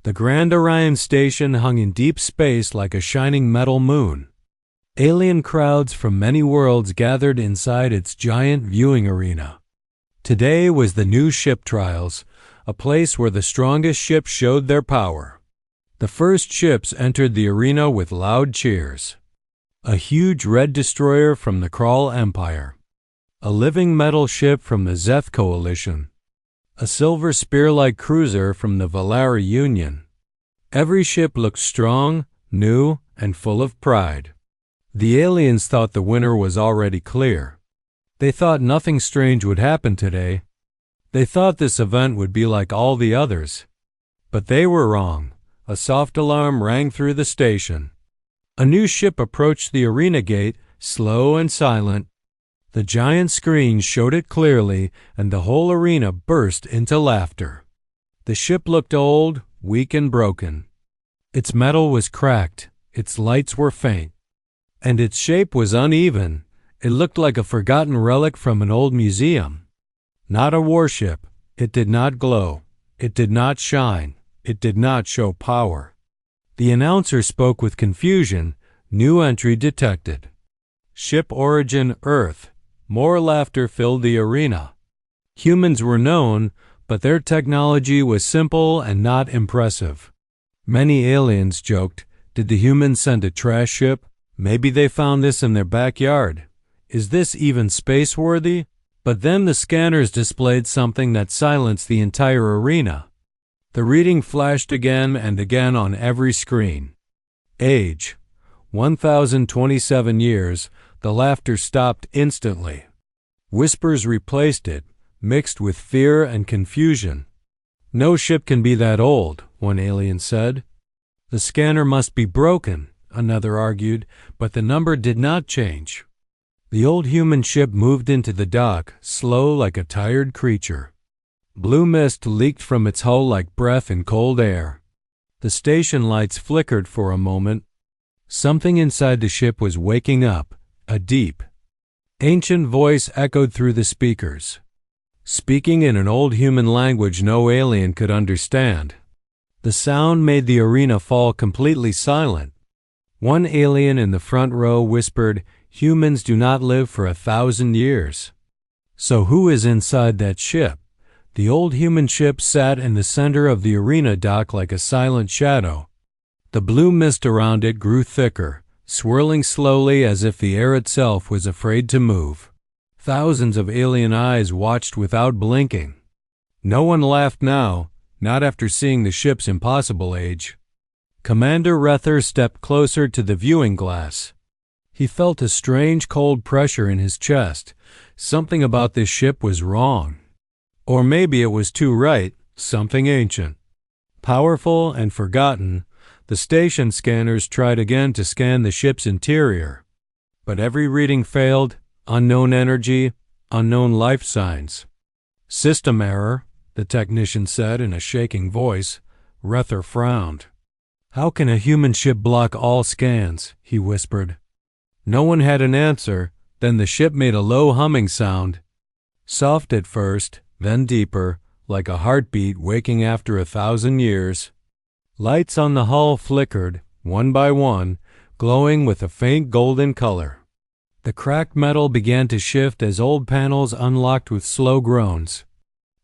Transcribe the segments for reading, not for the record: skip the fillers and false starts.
The Grand Orion Station hung in deep space like a shining metal moon. Alien crowds from many worlds gathered inside its giant viewing arena. Today was the new ship trials, a place where the strongest ships showed their power. The first ships entered the arena with loud cheers. A huge red destroyer from the Krull Empire. A living metal ship from the Zeth Coalition. A silver spear-like cruiser from the Valara Union. Every ship looked strong, new, and full of pride. The aliens thought the winner was already clear. They thought nothing strange would happen today. They thought this event would be like all the others. But they were wrong. A soft alarm rang through the station. A new ship approached the arena gate, slow and silent. The giant screen showed it clearly, and the whole arena burst into laughter. The ship looked old, weak and broken. Its metal was cracked, its lights were faint, and its shape was uneven. It looked like a forgotten relic from an old museum. Not a warship. It did not glow. It did not shine. It did not show power. The announcer spoke with confusion. New entry detected. Ship origin Earth. More laughter filled the arena. Humans were known, but their technology was simple and not impressive. Many aliens joked, "Did the humans send a trash ship? Maybe they found this in their backyard. Is this even space-worthy?" But then the scanners displayed something that silenced the entire arena. The reading flashed again and again on every screen. Age: 1,027 years. The laughter stopped instantly. Whispers replaced it, mixed with fear and confusion. "No ship can be that old," one alien said. "The scanner must be broken," another argued, but the number did not change. The old human ship moved into the dock, slow like a tired creature. Blue mist leaked from its hull like breath in cold air. The station lights flickered for a moment. Something inside the ship was waking up. A deep, ancient voice echoed through the speakers, speaking in an old human language no alien could understand. The sound made the arena fall completely silent. One alien in the front row whispered, "Humans do not live for 1,000 years." So who is inside that ship? The old human ship sat in the center of the arena dock like a silent shadow. The blue mist around it grew thicker, swirling slowly as if the air itself was afraid to move. Thousands of alien eyes watched without blinking. No one laughed now, not after seeing the ship's impossible age. Commander Rether stepped closer to the viewing glass. He felt a strange cold pressure in his chest. Something about this ship was wrong. Or maybe it was too right, something ancient. Powerful and forgotten, the station scanners tried again to scan the ship's interior. But every reading failed. Unknown energy, unknown life signs. "System error," the technician said in a shaking voice. Rether frowned. "How can a human ship block all scans?" he whispered. No one had an answer. Then the ship made a low humming sound. Soft at first, then deeper, like a heartbeat waking after 1,000 years. Lights on the hull flickered, one by one, glowing with a faint golden color. The cracked metal began to shift as old panels unlocked with slow groans.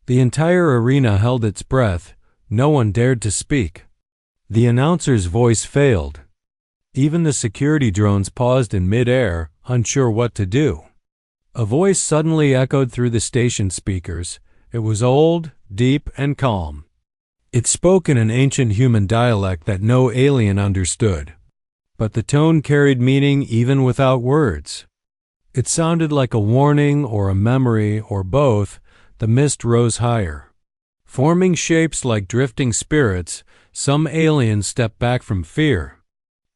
The entire arena held its breath. No one dared to speak. The announcer's voice failed. Even the security drones paused in mid-air, unsure what to do. A voice suddenly echoed through the station speakers. It was old, deep, and calm. It spoke in an ancient human dialect that no alien understood. But the tone carried meaning even without words. It sounded like a warning or a memory or both. The mist rose higher. Forming shapes like drifting spirits, some aliens stepped back from fear.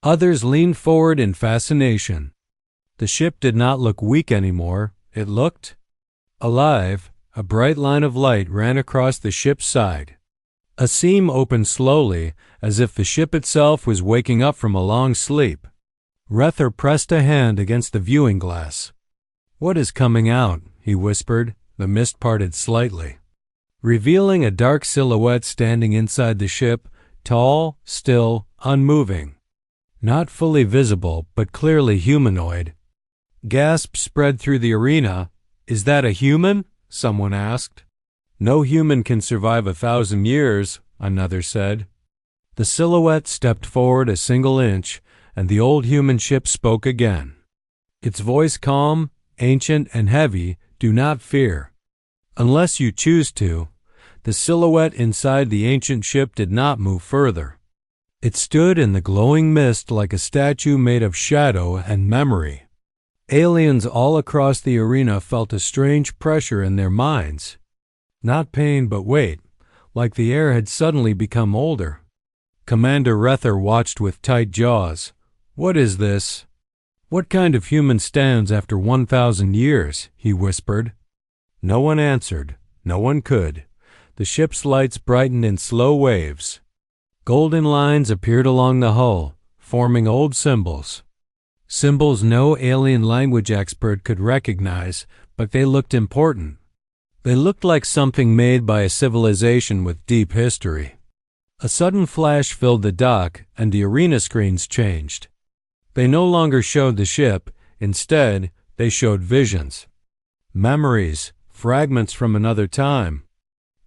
Others leaned forward in fascination. The ship did not look weak anymore. It looked alive. A bright line of light ran across the ship's side. A seam opened slowly, as if the ship itself was waking up from a long sleep. Rether pressed a hand against the viewing glass. "What is coming out?" he whispered. The mist parted slightly, revealing a dark silhouette standing inside the ship. tall, still, unmoving. Not fully visible, but clearly humanoid. Gasps spread through the arena. "Is that a human?" someone asked. "No human can survive 1,000 years, another said. The silhouette stepped forward a single inch, and the old human ship spoke again. Its voice calm, ancient, and heavy. "Do not fear. Unless you choose to." The silhouette inside the ancient ship did not move further. It stood in the glowing mist like a statue made of shadow and memory. Aliens all across the arena felt a strange pressure in their minds. Not pain, but weight, like the air had suddenly become older. Commander Rether watched with tight jaws. "What is this? What kind of human stands after 1,000 years?" he whispered. No one answered. No one could. The ship's lights brightened in slow waves. Golden lines appeared along the hull, forming old symbols. Symbols no alien language expert could recognize, but they looked important. They looked like something made by a civilization with deep history. A sudden flash filled the dock, and the arena screens changed. They no longer showed the ship. Instead, they showed visions. Memories, fragments from another time.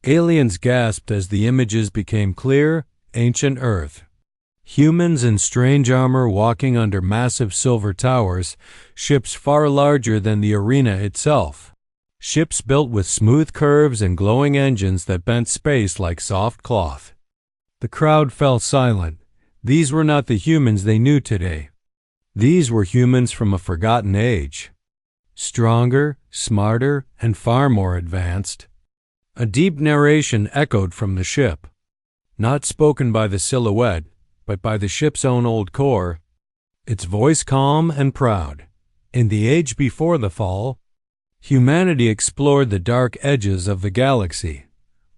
Aliens gasped as the images became clear. Ancient Earth. Humans in strange armor walking under massive silver towers, ships far larger than the arena itself. Ships built with smooth curves and glowing engines that bent space like soft cloth. The crowd fell silent. These were not the humans they knew today. These were humans from a forgotten age. Stronger, smarter, and far more advanced. A deep narration echoed from the ship. Not spoken by the silhouette, but by the ship's own old core. Its voice calm and proud. In the age before the fall, humanity explored the dark edges of the galaxy.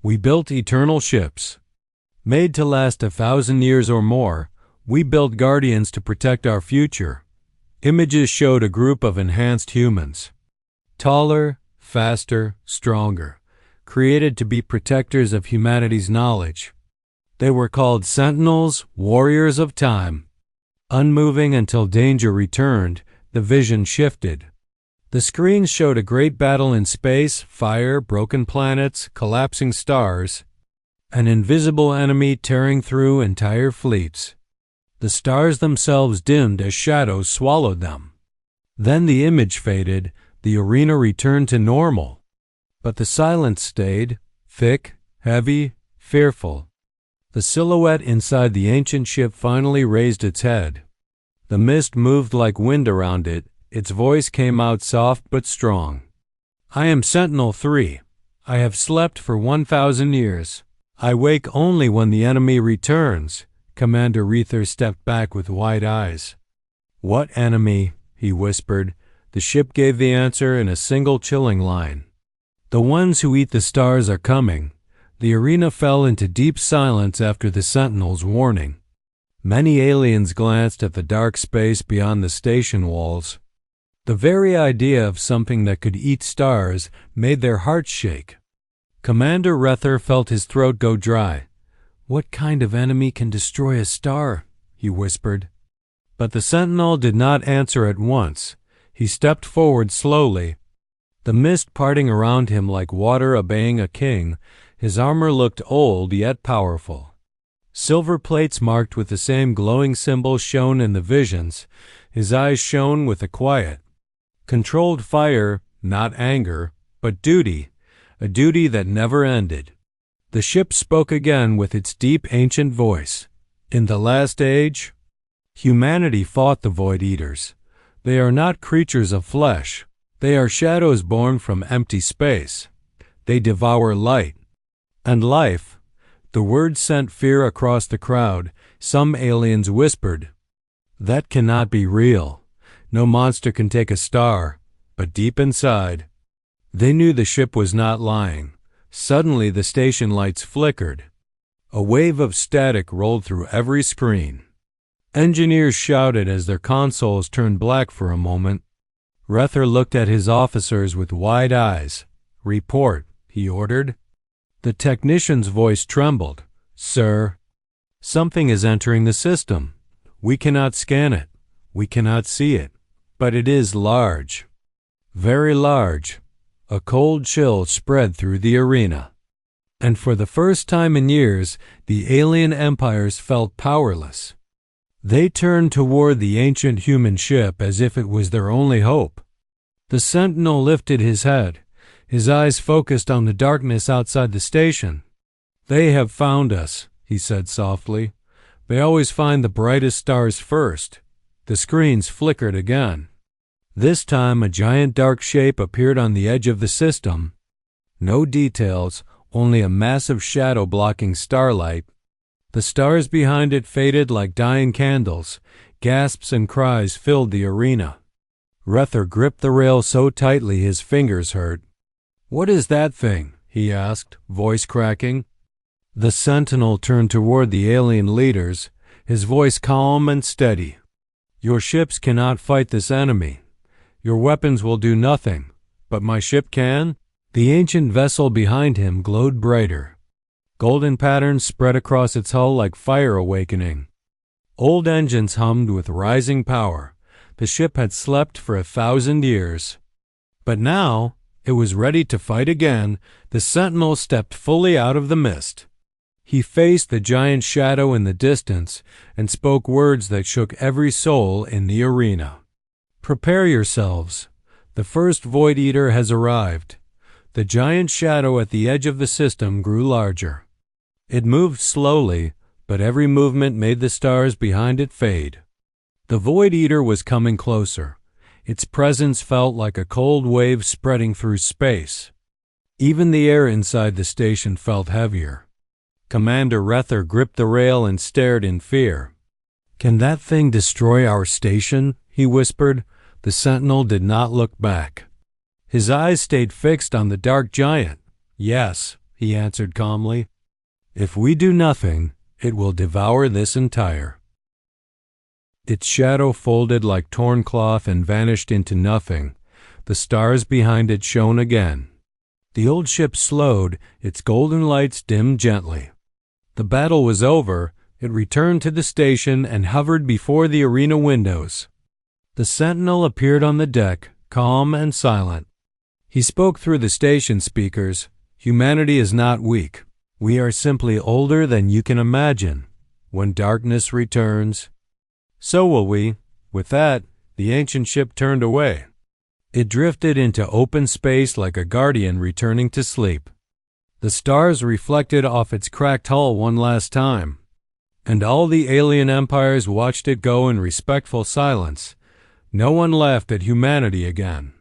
We built eternal ships. Made to last 1,000 years or more, we built guardians to protect our future. Images showed a group of enhanced humans. Taller, faster, stronger. Created to be protectors of humanity's knowledge. They were called Sentinels, Warriors of Time. Unmoving until danger returned, the vision shifted. The screens showed a great battle in space, fire, broken planets, collapsing stars. An invisible enemy tearing through entire fleets. The stars themselves dimmed as shadows swallowed them. Then the image faded, the arena returned to normal. But the silence stayed, thick, heavy, fearful. The silhouette inside the ancient ship finally raised its head. The mist moved like wind around it. Its voice came out soft but strong. "I am Sentinel 3. I have slept for 1,000 years. I wake only when the enemy returns." Commander Rether stepped back with wide eyes. "What enemy?" he whispered. The ship gave the answer in a single chilling line. "The ones who eat the stars are coming." The arena fell into deep silence after the Sentinel's warning. Many aliens glanced at the dark space beyond the station walls. The very idea of something that could eat stars made their hearts shake. Commander Rether felt his throat go dry. "What kind of enemy can destroy a star?" he whispered. But the Sentinel did not answer at once. He stepped forward slowly, the mist parting around him like water obeying a king. His armor looked old yet powerful. Silver plates marked with the same glowing symbol shone in the visions. His eyes shone with a quiet, controlled fire, not anger, but duty, a duty that never ended. The ship spoke again with its deep ancient voice. "In the last age, humanity fought the Void Eaters. They are not creatures of flesh. They are shadows born from empty space. They devour light. And life." The words sent fear across the crowd. Some aliens whispered, "That cannot be real. No monster can take a star." But deep inside, they knew the ship was not lying. Suddenly the station lights flickered. A wave of static rolled through every screen. Engineers shouted as their consoles turned black for a moment. Rether looked at his officers with wide eyes. "Report," he ordered. The technician's voice trembled. "Sir." Something is entering the system. We cannot scan it. We cannot see it. But it is large. Very large. A cold chill spread through the arena. And for the first time in years, the alien empires felt powerless. They turned toward the ancient human ship as if it was their only hope. The sentinel lifted his head, his eyes focused on the darkness outside the station. "They have found us," he said softly. "They always find the brightest stars first." The screens flickered again. This time a giant dark shape appeared on the edge of the system. No details, only a massive shadow blocking starlight. The stars behind it faded like dying candles. Gasps and cries filled the arena. Rether gripped the rail so tightly his fingers hurt. "What is that thing?" he asked, voice cracking. The sentinel turned toward the alien leaders, his voice calm and steady. "Your ships cannot fight this enemy. Your weapons will do nothing, but my ship can." The ancient vessel behind him glowed brighter. Golden patterns spread across its hull like fire awakening. Old engines hummed with rising power. The ship had slept for 1,000 years. But now it was ready to fight again. The sentinel stepped fully out of the mist. He faced the giant shadow in the distance and spoke words that shook every soul in the arena. "Prepare yourselves. The first Void Eater has arrived." The giant shadow at the edge of the system grew larger. It moved slowly, but every movement made the stars behind it fade. The Void Eater was coming closer. Its presence felt like a cold wave spreading through space. Even the air inside the station felt heavier. Commander Rether gripped the rail and stared in fear. "Can that thing destroy our station?" he whispered. The sentinel did not look back. His eyes stayed fixed on the dark giant. "Yes," he answered calmly. "If we do nothing, it will devour this entire." Its shadow folded like torn cloth and vanished into nothing. The stars behind it shone again. The old ship slowed, its golden lights dimmed gently. The battle was over. It returned to the station and hovered before the arena windows. The sentinel appeared on the deck, calm and silent. He spoke through the station speakers. "Humanity is not weak. We are simply older than you can imagine. When darkness returns, so will we." With that, the ancient ship turned away. It drifted into open space like a guardian returning to sleep. The stars reflected off its cracked hull one last time, and all the alien empires watched it go in respectful silence. No one laughed at humanity again.